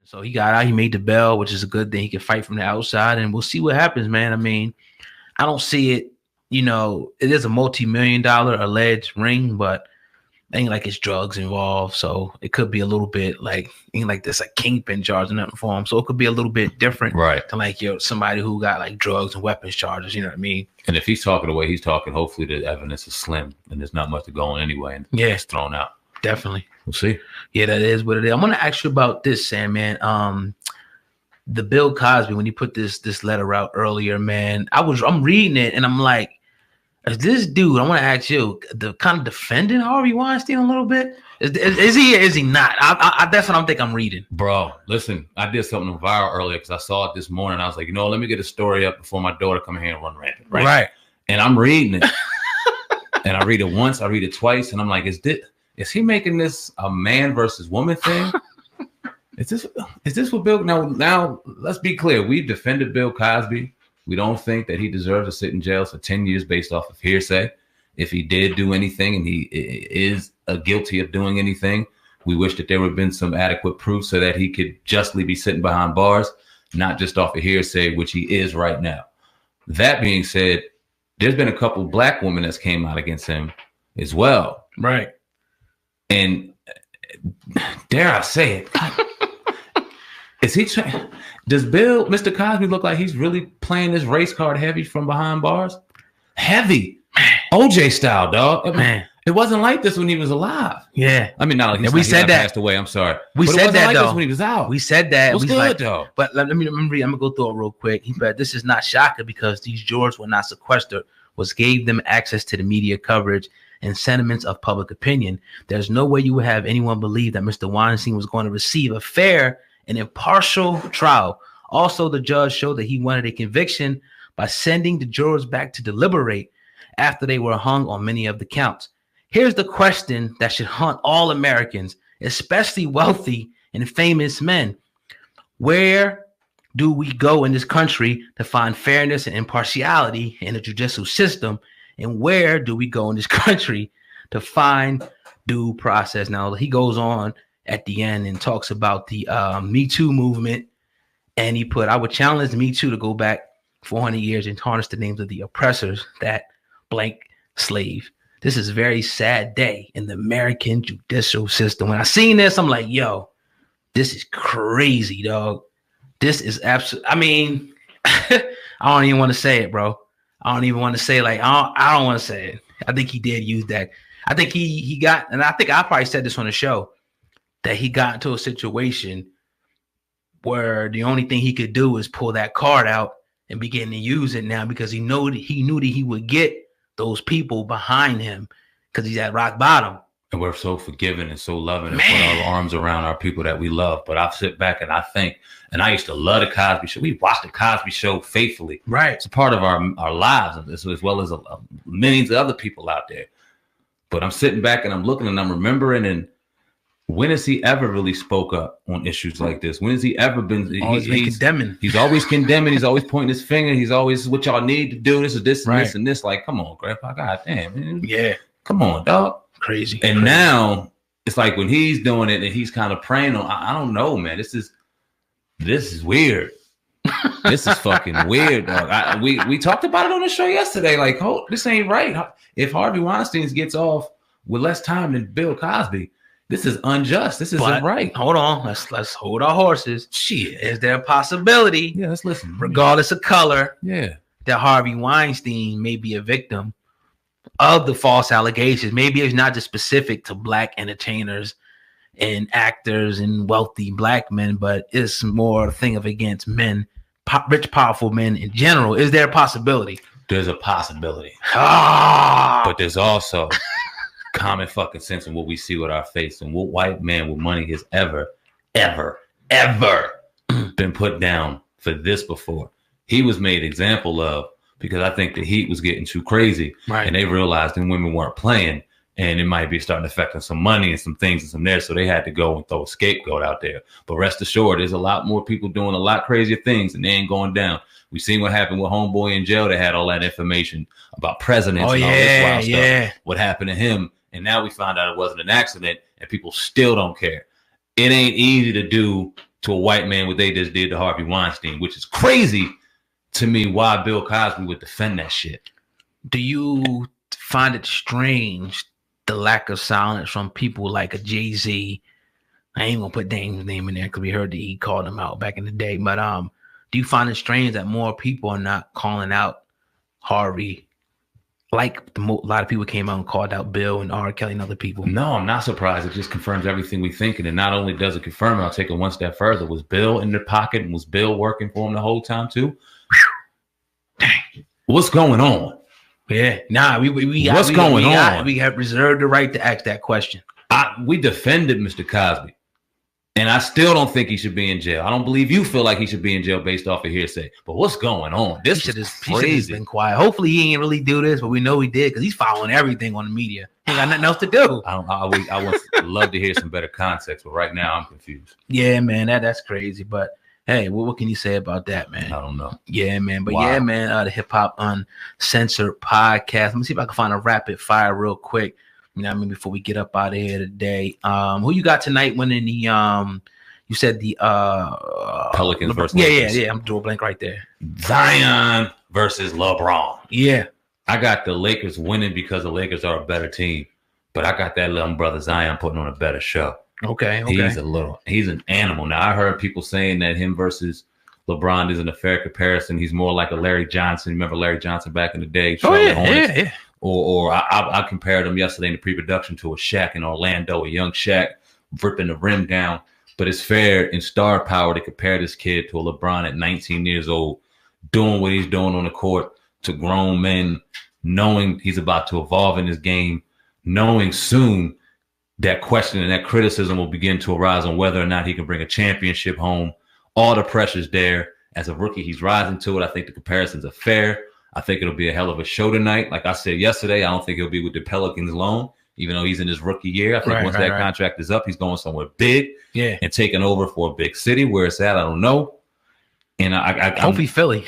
So he got out, he made the bell, which is a good thing. He can fight from the outside, and we'll see what happens, man. I mean, I don't see it, it is a multi-million-dollar alleged ring, but ain't like it's drugs involved. So it could be a little bit like, ain't like this like kingpin charge or nothing for him. So it could be a little bit different, right? Than like somebody who got like drugs and weapons charges, you know what I mean? And if he's talking the way he's talking, hopefully the evidence is slim and there's not much to go on anyway, and it's thrown out. Definitely. We'll see. Yeah, that is what it is. I'm gonna ask you about this, Sam, man. The Bill Cosby, when he put this letter out earlier, man, I'm reading it and I'm like, is this dude, I want to ask you, the kind of defending Harvey Weinstein a little bit? Is he or is he not? That's what I'm thinking I'm reading. Bro, listen, I did something viral earlier because I saw it this morning. I was like, let me get a story up before my daughter come here and run rampant. Right. And I'm reading it. And I read it once, I read it twice, and I'm like, is he making this a man versus woman thing? Is this what Bill? Now let's be clear. We've defended Bill Cosby. We don't think that he deserves to sit in jail for 10 years based off of hearsay. If he did do anything and he is guilty of doing anything, we wish that there would have been some adequate proof so that he could justly be sitting behind bars, not just off of hearsay, which he is right now. That being said, there's been a couple black women that's came out against him as well. Right. And dare I say it, is he does Mr. Cosby look like he's really playing this race card heavy from behind bars? Heavy. OJ style, dog. Man. It wasn't like this when he was alive. Yeah. I mean, not like we said that passed away. I'm sorry. We said that like though. This when he was out. We said that. It was good though. But let me read. I'm gonna go through it real quick. He said, "This is not shocking because these jurors were not sequestered, which gave them access to the media coverage and sentiments of public opinion. There's no way you would have anyone believe that Mr. Weinstein was going to receive a fair and impartial trial. Also, the judge showed that he wanted a conviction by sending the jurors back to deliberate after they were hung on many of the counts. Here's the question that should haunt all Americans, especially wealthy and famous men. Where do we go in this country to find fairness and impartiality in the judicial system? And where do we go in this country to find due process?" Now, he goes on at the end and talks about the Me Too movement. And he put, "I would challenge Me Too to go back 400 years and tarnish the names of the oppressors that blank slave. This is a very sad day in the American judicial system." When I seen this, I'm like, yo, this is crazy, dog. This is absolutely, I mean, I don't even want to say it, bro. I don't even want to say, like, I don't want to say it. I think he did use that. I think he got, and I think I probably said this on the show, that he got into a situation where the only thing he could do is pull that card out and begin to use it now because he knew that he would get those people behind him because he's at rock bottom. And we're so forgiving and so loving and put our arms around our people that we love. But I sit back and I think, and I used to love the Cosby Show. We watched the Cosby Show faithfully. Right. It's a part of our lives, as well as millions of other people out there. But I'm sitting back and I'm looking and I'm remembering, and when has he ever really spoke up on issues like this? When has he ever been? He's condemning. He's always condemning. He's always pointing his finger. He's always, what y'all need to do. This is this and this and this. Like, come on, Grandpa. God damn, man. Yeah. Come on, dog. Crazy. And now it's like when he's doing it and he's kind of praying on, I don't know, man. This is weird. This is fucking weird, dog. We talked about it on the show yesterday. Like, this ain't right. If Harvey Weinstein gets off with less time than Bill Cosby, this is unjust. This isn't right. Hold on. Let's hold our horses. Shit. Is there a possibility? Yeah, let's listen. Regardless of color. Yeah. That Harvey Weinstein may be a victim of the false allegations. Maybe it's not just specific to black entertainers and actors and wealthy black men, but it's more a thing of against men, rich, powerful men in general. Is there a possibility? There's a possibility. But there's also common fucking sense in what we see with our face, and what white man with money has ever been put down for this before. He was made example of because I think the heat was getting too crazy, right? And they realized that women weren't playing, and it might be starting to affect some money and some things and some there. So they had to go and throw a scapegoat out there. But rest assured, there's a lot more people doing a lot crazier things, and they ain't going down. We seen what happened with Homeboy in jail. They had all that information about presidents and all this wild stuff. What happened to him? And now we found out it wasn't an accident, and people still don't care. It ain't easy to do to a white man what they just did to Harvey Weinstein, which is crazy to me why Bill Cosby would defend that shit. Do you find it strange, the lack of silence from people like a Jay-Z? I ain't gonna put Dame's name in there because we heard that he called him out back in the day. But do you find it strange that more people are not calling out Harvey? Like a lot of people came out and called out Bill and R. Kelly and other people. No, I'm not surprised. It just confirms everything we think. And not only does it confirm it, I'll take it one step further. Was Bill in their pocket and was Bill working for him the whole time too? Dang. What's going on? Yeah. Nah, we have reserved the right to ask that question. We defended Mr. Cosby. And I still don't think he should be in jail. I don't believe you feel like he should be in jail based off of hearsay. But what's going on? This shit is crazy. He's been quiet. Hopefully he ain't really do this, but we know he did because he's following everything on the media. He ain't got nothing else to do. I would love to hear some better context, but right now I'm confused. Yeah, man, that's crazy. But hey, what can you say about that, man? I don't know. Yeah, man. But yeah, man, the Hip Hop Uncensored podcast. Let me see if I can find a rapid fire real quick. You know what I mean, before we get up out of here today. Who you got tonight winning the you said the Pelicans versus Lakers. Yeah. I'm doing a blank right there. Zion versus LeBron. Yeah. I got the Lakers winning because the Lakers are a better team. But I got that little brother Zion putting on a better show. Okay. He's an animal. Now I heard people saying that him versus LeBron isn't a fair comparison. He's more like a Larry Johnson. Remember Larry Johnson back in the day? Yeah. Or I compared him yesterday in the pre-production to a Shaq in Orlando, a young Shaq ripping the rim down. But it's fair in star power to compare this kid to a LeBron at 19 years old, doing what he's doing on the court to grown men, knowing he's about to evolve in his game, knowing soon that question and that criticism will begin to arise on whether or not he can bring a championship home. All the pressure's there. As a rookie, he's rising to it. I think the comparisons are fair. I think it'll be a hell of a show tonight. Like I said yesterday, I don't think he'll be with the Pelicans alone, even though he's in his rookie year. I think once that contract is up, he's going somewhere big and taking over for a big city. Where it's at, I don't know. And hopefully Philly.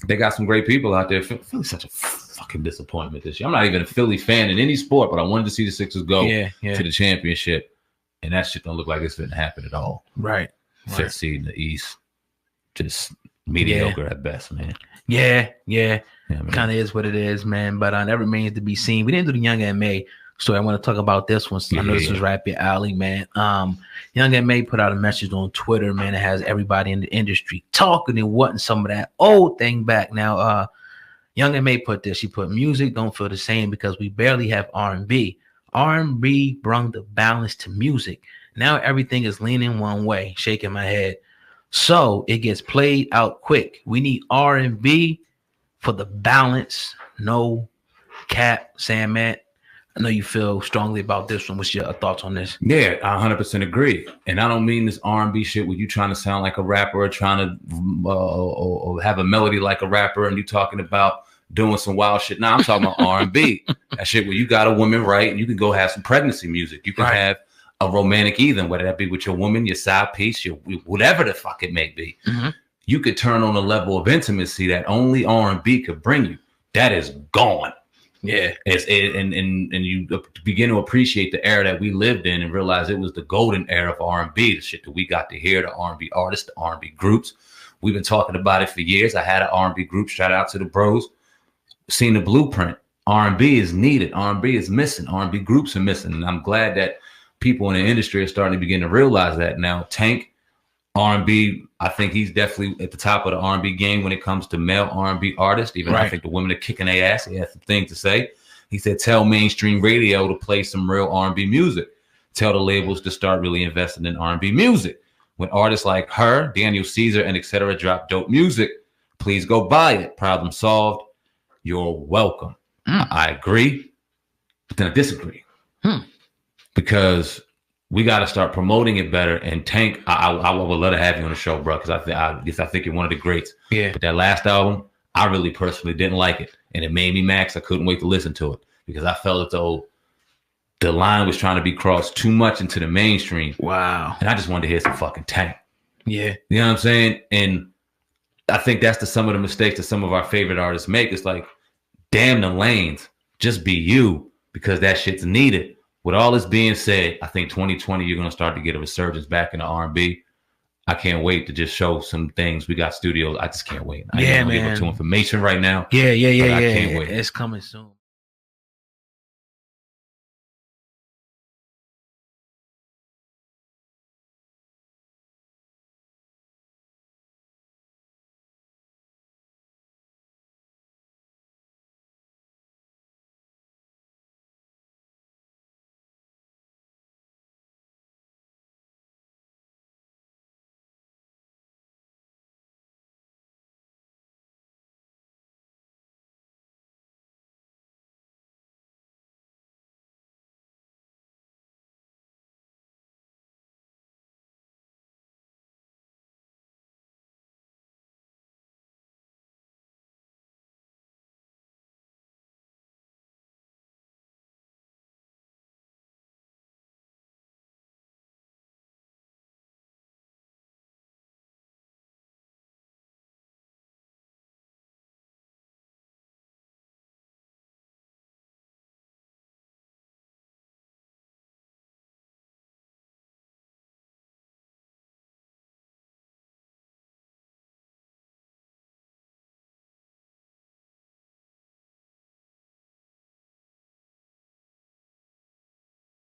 They got some great people out there. Philly's such a fucking disappointment this year. I'm not even a Philly fan in any sport, but I wanted to see the Sixers go to the championship. And that shit don't look like it's going to happen at all. Right. Fifth seed in the East. Just mediocre at best, man. Yeah. Kind of is what it is, man. But that remains to be seen. We didn't do the Young M.A. story. I want to talk about this one. I know this was right up your alley, man. Young M.A. put out a message on Twitter, man. It has everybody in the industry talking and wanting some of that old thing back. Now, Young M.A. put this. She put, music don't feel the same because we barely have R&B. R&B brought the balance to music. Now everything is leaning one way. Shaking my head. So it gets played out quick. We need R&B for the balance. No cap, SamAnt. I know you feel strongly about this one. What's your thoughts on this? Yeah, I 100% agree. And I don't mean this R&B shit where you trying to sound like a rapper or trying to or have a melody like a rapper and you talking about doing some wild shit. Now I'm talking about R&B. That shit where you got a woman, right? And you can go have some pregnancy music. You can have a romantic either, whether that be with your woman, your side piece, your whatever the fuck it may be. Mm-hmm. You could turn on a level of intimacy that only R&B could bring you. That is gone. Yeah. And you begin to appreciate the era that we lived in and realize it was the golden era of R&B, the shit that we got to hear, the R&B artists, the R&B groups. We've been talking about it for years. I had an R&B group, shout out to the bros, seen the blueprint. R&B is needed. R&B is missing. R&B groups are missing. And I'm glad that people in the industry are starting to begin to realize that now. Tank, R&B, I think he's definitely at the top of the R&B game when it comes to male R&B artists. Even I think the women are kicking their ass. He has some things to say. He said, tell mainstream radio to play some real R&B music. Tell the labels to start really investing in R&B music. When artists like her, Daniel Caesar, and etc. drop dope music, please go buy it. Problem solved. You're welcome. I agree, but then I disagree. Because we got to start promoting it better. And Tank, I would love to have you on the show, bro, because I think you're one of the greats. Yeah. But that last album, I really personally didn't like it. And it made me max. I couldn't wait to listen to it because I felt as though the line was trying to be crossed too much into the mainstream. Wow. And I just wanted to hear some fucking Tank. Yeah. You know what I'm saying? And I think that's some of the mistakes that some of our favorite artists make. It's like, damn the lanes, just be you because that shit's needed. with all this being said, I think 2020 you're gonna start to get a resurgence back in the R&B. I can't wait to just show some things. We got studios. I just can't wait. I ain't gonna give up too information right now. Yeah. I can't wait. It's coming soon.